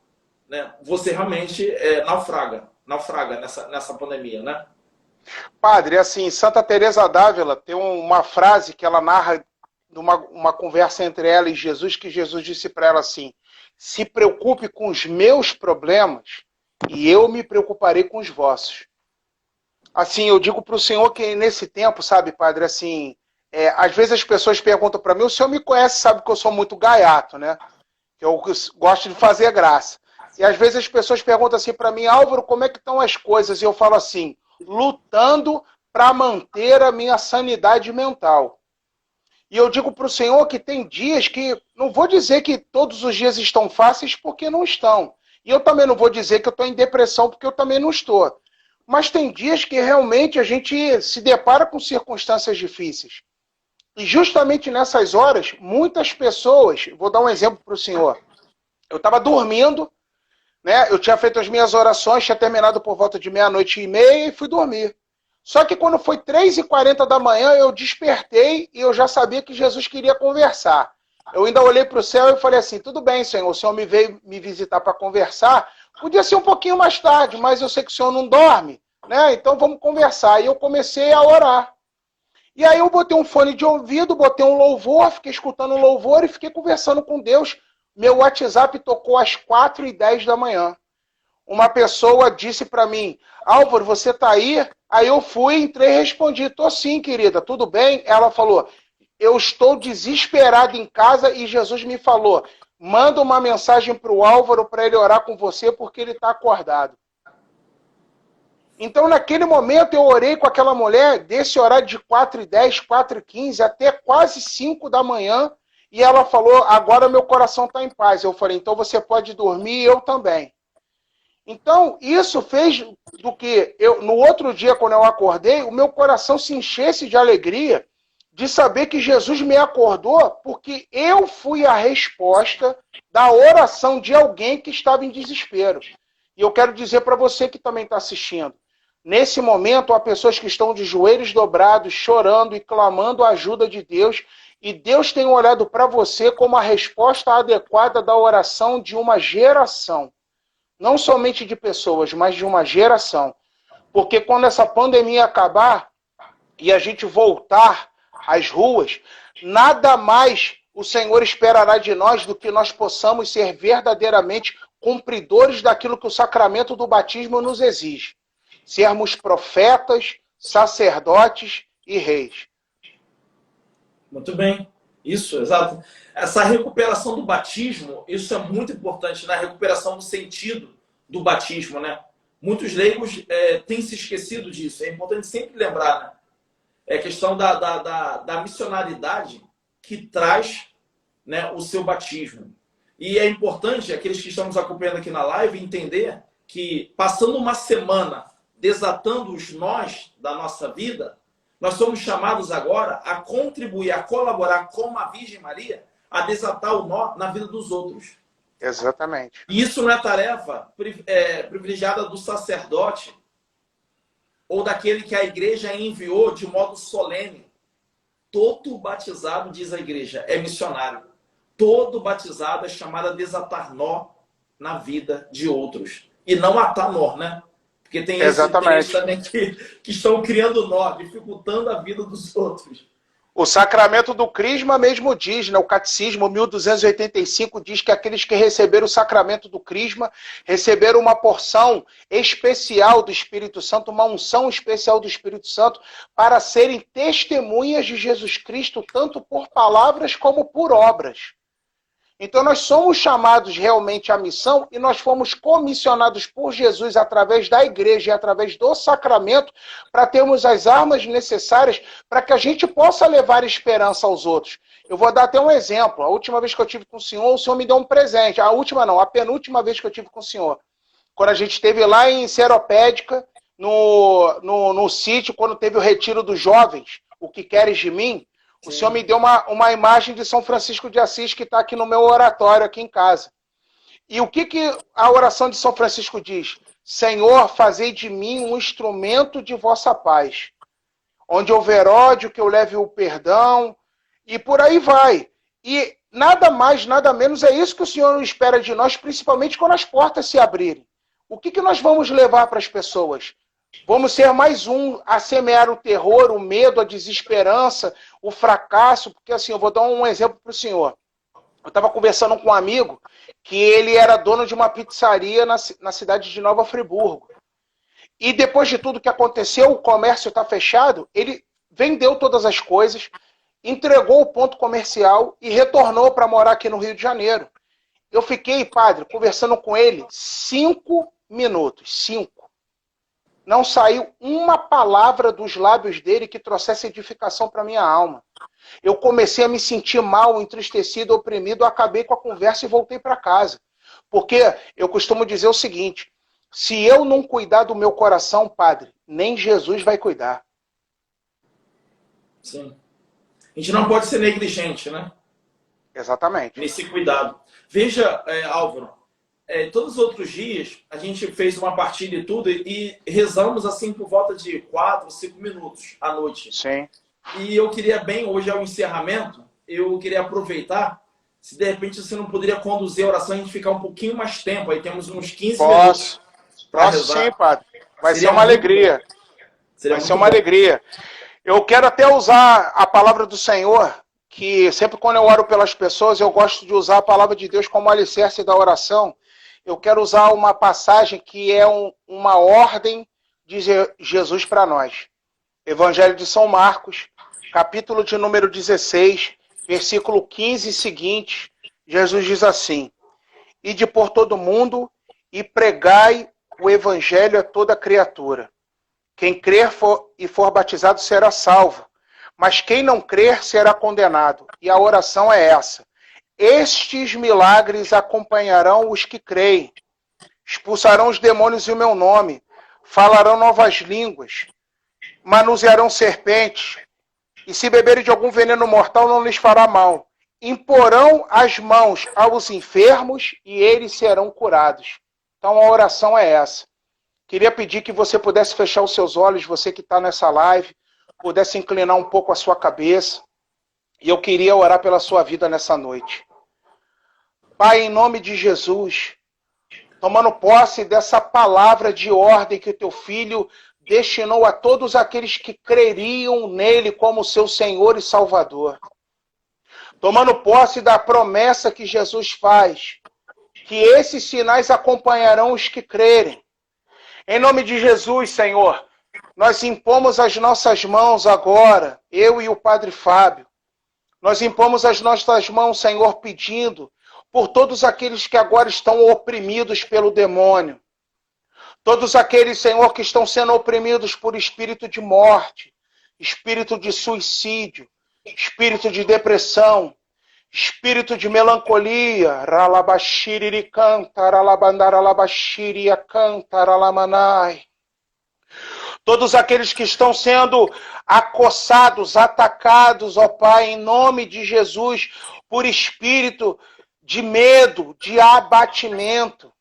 né, você realmente naufraga nessa pandemia, né? Padre, assim, Santa Teresa d'Ávila tem uma frase que ela narra numa conversa entre ela e Jesus, que Jesus disse para ela assim: se preocupe com os meus problemas e eu me preocuparei com os vossos. Assim, eu digo para o Senhor que nesse tempo, sabe, Padre, assim, às vezes as pessoas perguntam para mim, o Senhor me conhece, sabe que eu sou muito gaiato, né? Que eu gosto de fazer graça. E às vezes as pessoas perguntam assim para mim, Álvaro, como é que estão as coisas? E eu falo assim, lutando para manter a minha sanidade mental. E eu digo para o Senhor que tem dias que, não vou dizer que todos os dias estão fáceis, porque não estão. E eu também não vou dizer que eu estou em depressão, porque eu também não estou. Mas tem dias que realmente a gente se depara com circunstâncias difíceis. E justamente nessas horas, muitas pessoas, vou dar um exemplo para o senhor. Eu estava dormindo, né? Eu tinha feito as minhas orações, tinha terminado por volta de 00:30 e fui dormir. Só que quando foi 3:40 da manhã, eu despertei e eu já sabia que Jesus queria conversar. Eu ainda olhei para o céu e falei assim, tudo bem, Senhor, o Senhor me veio me visitar para conversar. Podia ser um pouquinho mais tarde, mas eu sei que o Senhor não dorme, né? Então vamos conversar. E eu comecei a orar. E aí eu botei um fone de ouvido, botei um louvor, fiquei escutando um louvor e fiquei conversando com Deus. Meu WhatsApp tocou às 4:10 da manhã. Uma pessoa disse para mim, Álvaro, você tá aí? Aí eu fui, entrei e respondi, tô sim, querida, tudo bem? Ela falou, eu estou desesperado em casa e Jesus me falou, manda uma mensagem para o Álvaro para ele orar com você porque ele está acordado. Então, naquele momento, eu orei com aquela mulher desse horário de 4:10, 4:15 até quase 5 da manhã e ela falou, agora meu coração está em paz. Eu falei, então você pode dormir e eu também. Então, isso fez do que, no outro dia, quando eu acordei, o meu coração se enchesse de alegria de saber que Jesus me acordou porque eu fui a resposta da oração de alguém que estava em desespero. E eu quero dizer para você que também está assistindo, nesse momento há pessoas que estão de joelhos dobrados, chorando e clamando a ajuda de Deus, e Deus tem olhado para você como a resposta adequada da oração de uma geração. Não somente de pessoas, mas de uma geração. Porque quando essa pandemia acabar e a gente voltar às ruas, nada mais o Senhor esperará de nós do que nós possamos ser verdadeiramente cumpridores daquilo que o sacramento do batismo nos exige. Sermos profetas, sacerdotes e reis. Muito bem. Isso, exato. Essa recuperação do batismo, isso é muito importante, na recuperação do sentido do batismo, né? Muitos leigos têm se esquecido disso. É importante sempre lembrar, né? É a questão da missionaridade que traz, né, o seu batismo. E é importante, aqueles que estão nos acompanhando aqui na live, entender que passando uma semana desatando os nós da nossa vida, nós somos chamados agora a contribuir, a colaborar com a Virgem Maria, a desatar o nó na vida dos outros. Exatamente. E isso não é tarefa privilegiada do sacerdote ou daquele que a igreja enviou de modo solene. Todo batizado, diz a igreja, é missionário. Todo batizado é chamado a desatar nó na vida de outros. E não atar nó, né? Porque tem esses também que estão criando nó, dificultando a vida dos outros. O sacramento do crisma mesmo diz, né? O Catecismo 1285 diz que aqueles que receberam o sacramento do crisma receberam uma porção especial do Espírito Santo, uma unção especial do Espírito Santo, para serem testemunhas de Jesus Cristo, tanto por palavras como por obras. Então nós somos chamados realmente à missão e nós fomos comissionados por Jesus através da igreja e através do sacramento para termos as armas necessárias para que a gente possa levar esperança aos outros. Eu vou dar até um exemplo. A última vez que eu tive com o senhor me deu um presente. A última não, a penúltima vez que eu tive com o senhor. Quando a gente esteve lá em Seropédica, no sítio, quando teve o retiro dos jovens, o que queres de mim? O senhor me deu uma imagem de São Francisco de Assis que está aqui no meu oratório, aqui em casa. E o que a oração de São Francisco diz? Senhor, fazei de mim um instrumento de vossa paz. Onde houver ódio, que eu leve o perdão, e por aí vai. E nada mais, nada menos, é isso que o Senhor espera de nós, principalmente quando as portas se abrirem. O que nós vamos levar para as pessoas? Vamos ser mais um a semear o terror, o medo, a desesperança, o fracasso, porque assim, eu vou dar um exemplo para o senhor. Eu estava conversando com um amigo que ele era dono de uma pizzaria na cidade de Nova Friburgo. E depois de tudo que aconteceu, o comércio está fechado, ele vendeu todas as coisas, entregou o ponto comercial e retornou para morar aqui no Rio de Janeiro. Eu fiquei, padre, conversando com ele 5 minutos, 5. Não saiu uma palavra dos lábios dele que trouxesse edificação para minha alma. Eu comecei a me sentir mal, entristecido, oprimido, acabei com a conversa e voltei para casa. Porque eu costumo dizer o seguinte, se eu não cuidar do meu coração, padre, nem Jesus vai cuidar. Sim. A gente não pode ser negligente, né? Exatamente. Nesse cuidado. Veja, Álvaro, todos os outros dias a gente fez uma partilha e tudo e rezamos assim por volta de 4, 5 minutos à noite. Sim. E eu queria bem, hoje é o encerramento, eu queria aproveitar, se de repente você não poderia conduzir a oração, a gente ficar um pouquinho mais tempo, aí temos uns 15 minutos para rezar. Sim, padre. Vai ser uma alegria. Vai ser uma alegria. Eu quero até usar a palavra do Senhor, que sempre quando eu oro pelas pessoas, eu gosto de usar a palavra de Deus como alicerce da oração. Eu quero usar uma passagem que é uma ordem de Jesus para nós. Evangelho de São Marcos, capítulo de número 16, versículo 15 e seguinte, Jesus diz assim, ide por todo mundo e pregai o evangelho a toda criatura. Quem crer e for batizado será salvo, mas quem não crer será condenado. E a oração é essa. Estes milagres acompanharão os que creem. Expulsarão os demônios em meu nome. Falarão novas línguas. Manusearão serpentes. E se beberem de algum veneno mortal, não lhes fará mal. Imporão as mãos aos enfermos e eles serão curados. Então a oração é essa. Queria pedir que você pudesse fechar os seus olhos, você que está nessa live, pudesse inclinar um pouco a sua cabeça. E eu queria orar pela sua vida nessa noite. Pai, em nome de Jesus, tomando posse dessa palavra de ordem que o teu Filho destinou a todos aqueles que creriam nele como seu Senhor e Salvador. Tomando posse da promessa que Jesus faz, que esses sinais acompanharão os que crerem. Em nome de Jesus, Senhor, nós impomos as nossas mãos agora, eu e o Padre Fábio. Nós impomos as nossas mãos, Senhor, pedindo por todos aqueles que agora estão oprimidos pelo demônio. Todos aqueles, Senhor, que estão sendo oprimidos por espírito de morte, espírito de suicídio, espírito de depressão, espírito de melancolia, ralabashiri canta, ralabandaralabashiri canta, ralamanai. Todos aqueles que estão sendo acossados, atacados, ó Pai, em nome de Jesus, por espírito de medo, de abatimento,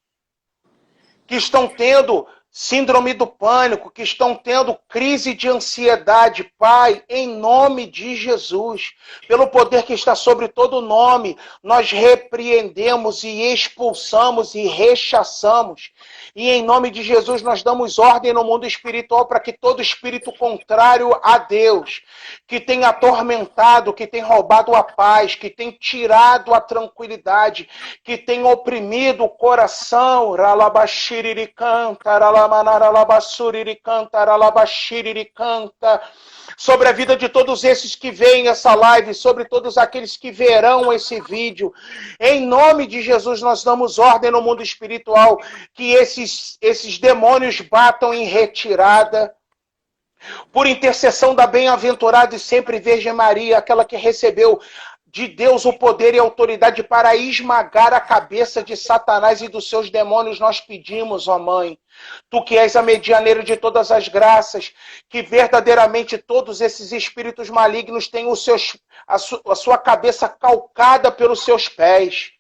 que estão tendo síndrome do pânico, que estão tendo crise de ansiedade, Pai, em nome de Jesus, pelo poder que está sobre todo nome, nós repreendemos e expulsamos e rechaçamos. E em nome de Jesus nós damos ordem no mundo espiritual para que todo espírito contrário a Deus, que tem atormentado, que tem roubado a paz, que tem tirado a tranquilidade, que tem oprimido o coração, sobre a vida de todos esses que veem essa live, sobre todos aqueles que verão esse vídeo. Em nome de Jesus, nós damos ordem no mundo espiritual que esses demônios batam em retirada. Por intercessão da bem-aventurada e sempre Virgem Maria, aquela que recebeu de Deus o poder e a autoridade para esmagar a cabeça de Satanás e dos seus demônios, nós pedimos, ó Mãe, Tu que és a medianeira de todas as graças, que verdadeiramente todos esses espíritos malignos tenham a sua cabeça calcada pelos seus pés.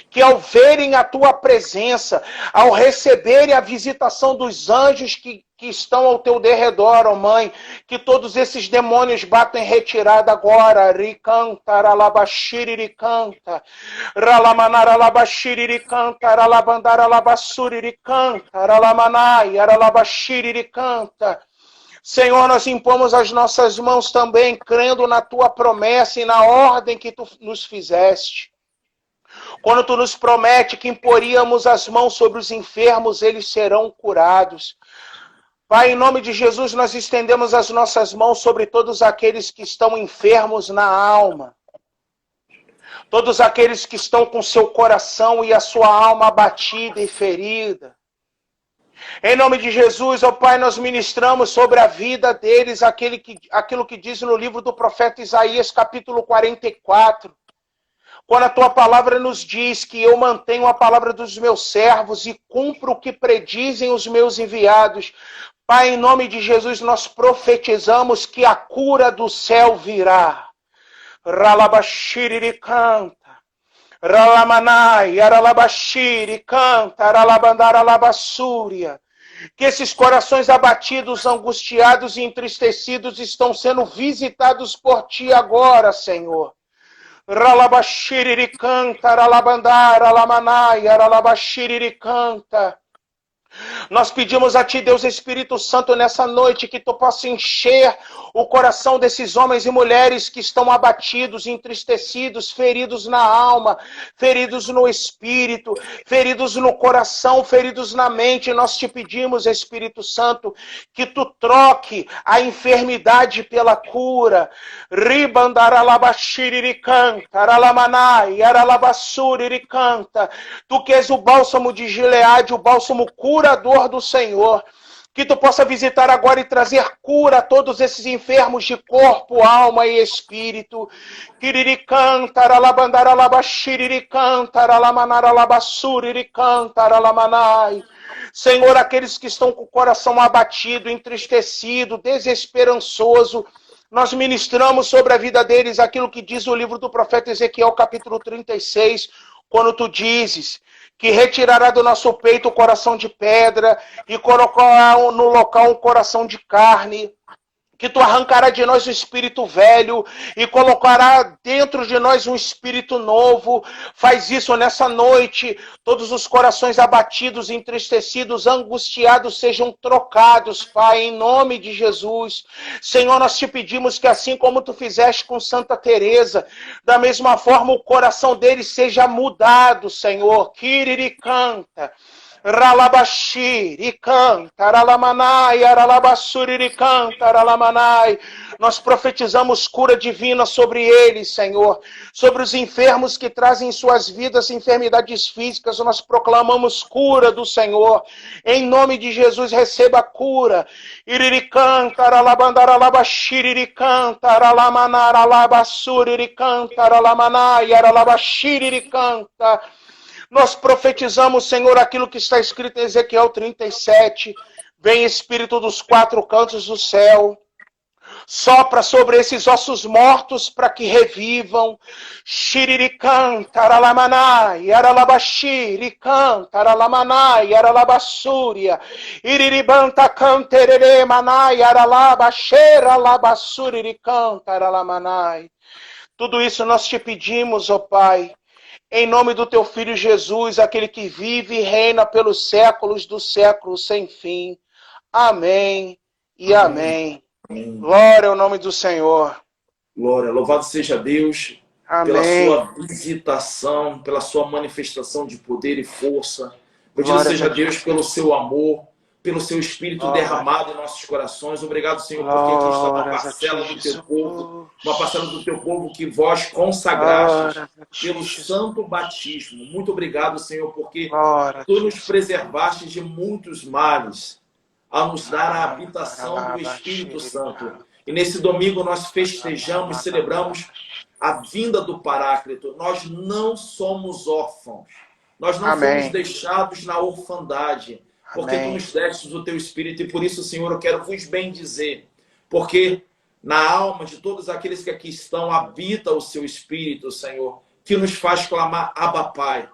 Que ao verem a Tua presença, ao receberem a visitação dos anjos que estão ao Teu derredor, ó Mãe, que todos esses demônios batam em retirada agora. Ricanta, ralabaxiriricanta, ralamanaralabaxiriricanta, ralabandaralabassuriricanta, ralamanai, ralabaxiriricanta. Senhor, nós impomos as nossas mãos também, crendo na Tua promessa e na ordem que Tu nos fizeste. Quando Tu nos promete que imporíamos as mãos sobre os enfermos, eles serão curados. Pai, em nome de Jesus, nós estendemos as nossas mãos sobre todos aqueles que estão enfermos na alma. Todos aqueles que estão com seu coração e a sua alma abatida e ferida. Em nome de Jesus, ó Pai, nós ministramos sobre a vida deles aquilo que diz no livro do profeta Isaías, capítulo 44. Quando a Tua palavra nos diz que eu mantenho a palavra dos meus servos e cumpro o que predizem os meus enviados. Pai, em nome de Jesus, nós profetizamos que a cura do céu virá. Ralabaxiriricanta, ralamanai, aralabaxiricanta, ralabandaralabassúria. Que esses corações abatidos, angustiados e entristecidos estão sendo visitados por Ti agora, Senhor. Ralabaxiriricanta, ralabandar, ralamanai, ralabaxiriricanta. Nós pedimos a Ti, Deus Espírito Santo, nessa noite, que Tu possa encher o coração desses homens e mulheres que estão abatidos, entristecidos, feridos na alma, feridos no espírito, feridos no coração, feridos na mente. Nós Te pedimos, Espírito Santo, que Tu troque a enfermidade pela cura. Ribandaralabaxiriricanta, aralamanai, aralabassuriricanta. Tu que és o bálsamo de Gileade, o bálsamo curador do Senhor, que Tu possa visitar agora e trazer cura a todos esses enfermos de corpo, alma e espírito. Kiriricanta, aralabandaralabaxiriricanta, aralamanaralabassuriricanta, aralamanai. Senhor, aqueles que estão com o coração abatido, entristecido, desesperançoso, nós ministramos sobre a vida deles aquilo que diz o livro do profeta Ezequiel, capítulo 36, quando Tu dizes que retirará do nosso peito o coração de pedra e colocará no local um coração de carne, que Tu arrancará de nós o espírito velho e colocará dentro de nós um espírito novo. Faz isso nessa noite. Todos os corações abatidos, entristecidos, angustiados sejam trocados, Pai, em nome de Jesus. Senhor, nós Te pedimos que assim como Tu fizeste com Santa Teresa, da mesma forma o coração deles seja mudado, Senhor. Kiriricanta. Ralabaxiricanta, ralamanai, aralabassuriricanta, ralamanai. Nós profetizamos cura divina sobre eles, Senhor. Sobre os enfermos que trazem em suas vidas enfermidades físicas, nós proclamamos cura do Senhor. Em nome de Jesus, receba a cura. Iriricanta, ralabandaralabaxiriricanta, ralamanar, alabassuriricanta, ralamanai, aralabaxiriricanta. Nós profetizamos, Senhor, aquilo que está escrito em Ezequiel 37. Vem Espírito dos quatro cantos do céu. Sopra sobre esses ossos mortos para que revivam. Xirirican, taralamanai, aralabaxirican, taralamanai, aralabassúria. Iriribanta canterere manai, aralabaxeira, labassurirican, taralamanai. Tudo isso nós te pedimos, ó Pai, em nome do teu Filho Jesus, aquele que vive e reina pelos séculos dos séculos sem fim. Amém e amém. Amém. Glória ao nome do Senhor. Glória, louvado seja Deus pela Amém. sua visitação, pela sua manifestação de poder e força. Bendito Glória seja a Deus. Deus pelo seu amor, pelo seu Espírito Glória. derramado em nossos corações. Obrigado, Senhor, porque aqui está uma Glórias a parcela ti, do teu Jesus. povo, uma parcela do teu povo que vós consagrastes Glórias a ti, pelo Jesus. santo batismo. Muito obrigado, Senhor, porque Glória a tu ti, nos Jesus. preservaste de muitos males, a nos dar a habitação do Espírito Santo. E nesse domingo nós festejamos, celebramos a vinda do Paráclito. Nós não somos órfãos. Nós não Amém. fomos deixados na orfandade, porque Amém. tu nos destes o teu Espírito. E por isso, Senhor, eu quero vos bendizer, porque na alma de todos aqueles que aqui estão habita o seu Espírito, Senhor, que nos faz clamar Abba Pai,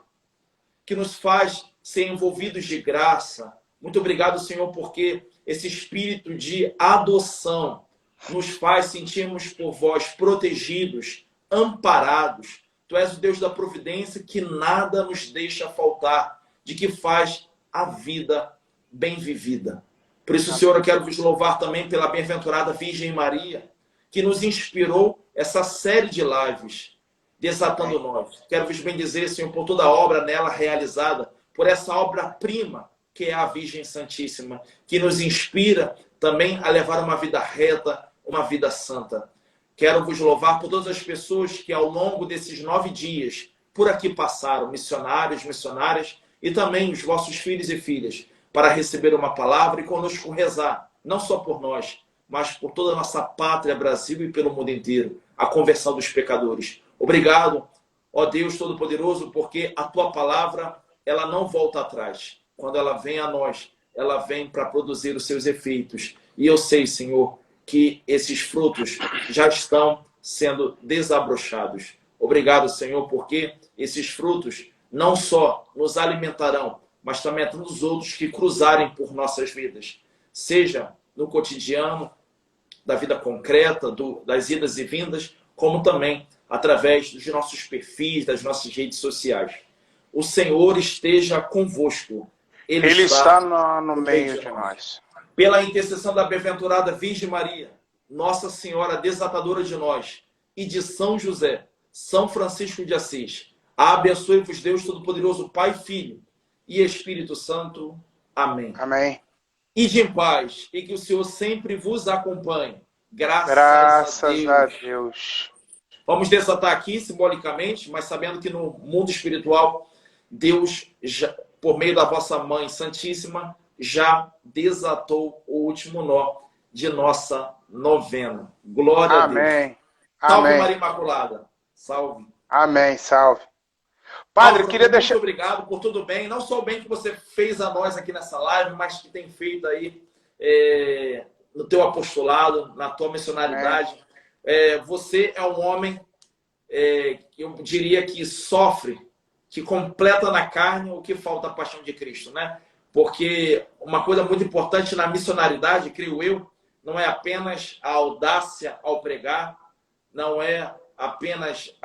que nos faz ser envolvidos de graça. Muito obrigado, Senhor, porque esse espírito de adoção nos faz sentirmos por vós protegidos, amparados. Tu és o Deus da providência que nada nos deixa faltar, de que faz a vida bem vivida. Por isso, Senhor, eu quero vos louvar também pela bem-aventurada Virgem Maria, que nos inspirou essa série de lives, Desatando Nós. Quero vos bendizer, Senhor, por toda a obra nela realizada, por essa obra-prima que é a Virgem Santíssima, que nos inspira também a levar uma vida reta, uma vida santa. Quero vos louvar por todas as pessoas que ao longo desses 9 dias por aqui passaram, missionários, missionárias, e também os vossos filhos e filhas, para receber uma palavra e conosco rezar, não só por nós, mas por toda a nossa pátria, Brasil, e pelo mundo inteiro, a conversão dos pecadores. Obrigado, ó Deus Todo-Poderoso, porque a tua palavra, ela não volta atrás. Quando ela vem a nós, ela vem para produzir os seus efeitos. E eu sei, Senhor, que esses frutos já estão sendo desabrochados. Obrigado, Senhor, porque esses frutos não só nos alimentarão, mas também a todos os outros que cruzarem por nossas vidas. Seja no cotidiano, da vida concreta, das idas e vindas, como também através dos nossos perfis, das nossas redes sociais. O Senhor esteja convosco. Ele está no meio de nós. Pela intercessão da bem-aventurada Virgem Maria, Nossa Senhora Desatadora de Nós, e de São José, São Francisco de Assis, abençoe-vos Deus Todo-Poderoso, Pai, Filho e Espírito Santo. Amém. Amém. Ide em paz, e que o Senhor sempre vos acompanhe. Graças a Deus. Vamos desatar aqui, simbolicamente, mas sabendo que no mundo espiritual, Deus, por meio da vossa Mãe Santíssima, já desatou o último nó de nossa novena. Glória Amém. a Deus. Salve, Amém. Maria Imaculada. Salve. Amém. Salve. Padre, Paulo, queria deixar... Muito obrigado por tudo bem. Não só o bem que você fez a nós aqui nessa live, mas que tem feito aí no teu apostolado, na tua missionalidade. Você é um homem, eu diria que sofre, que completa na carne o que falta a paixão de Cristo, né? Porque uma coisa muito importante na missionalidade, creio eu, não é apenas a audácia ao pregar, não é apenas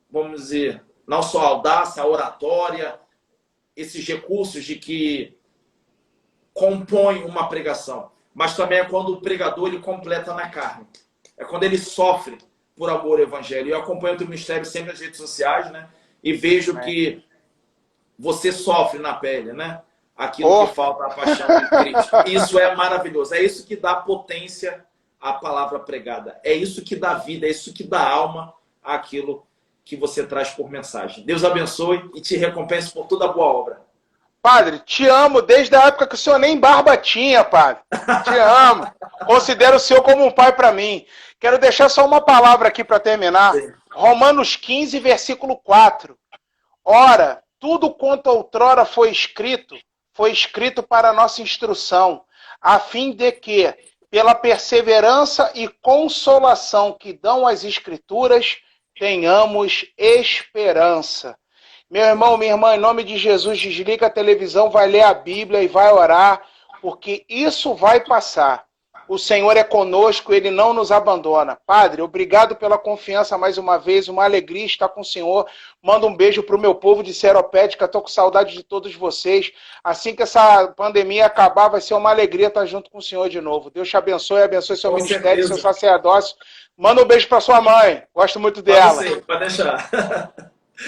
vamos dizer, não só a audácia, a oratória, esses recursos de que compõem uma pregação, mas também é quando o pregador ele completa na carne. É quando ele sofre por amor ao evangelho. Eu acompanho o teu ministério sempre nas redes sociais, né? E vejo que você sofre na pele, né? Aquilo que falta a paixão de Cristo. Isso é maravilhoso. É isso que dá potência à palavra pregada. É isso que dá vida, é isso que dá alma àquilo que você traz por mensagem. Deus abençoe e te recompense por toda a boa obra. Padre, te amo desde a época que o senhor nem barba tinha, padre. Te amo. Considero o senhor como um pai para mim. Quero deixar só uma palavra aqui para terminar. Sim. Romanos 15, versículo 4. Ora, tudo quanto outrora foi escrito para a nossa instrução, a fim de que, pela perseverança e consolação que dão as Escrituras, tenhamos esperança. Meu irmão, minha irmã, em nome de Jesus, desliga a televisão, vai ler a Bíblia e vai orar, porque isso vai passar. O Senhor é conosco, Ele não nos abandona. Padre, obrigado pela confiança mais uma vez, uma alegria estar com o Senhor. Manda um beijo para o meu povo de Seropédica, estou com saudade de todos vocês. Assim que essa pandemia acabar, vai ser uma alegria estar junto com o Senhor de novo. Deus te abençoe, abençoe seu ministério, seu sacerdócio. Manda um beijo para sua mãe, gosto muito dela. Pode deixar.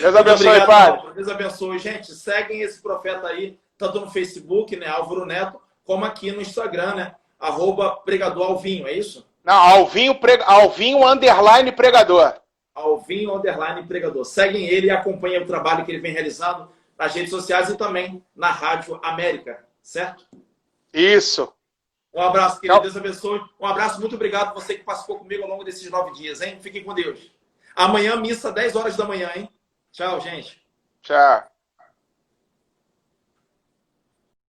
Deus abençoe, obrigado, Padre. Deus abençoe. Gente, seguem esse profeta aí, tanto no Facebook, né, Álvaro Neto, como aqui no Instagram, né? @pregador Alvinho, é isso? Não, Alvinho _ pregador. Alvinho _ pregador. Seguem ele e acompanhem o trabalho que ele vem realizando nas redes sociais e também na Rádio América, certo? Isso. Um abraço, querido. Deus abençoe. Um abraço, muito obrigado você que participou comigo ao longo desses 9 dias, hein? Fiquem com Deus. Amanhã, missa, 10 horas da manhã, hein? Tchau, gente. Tchau.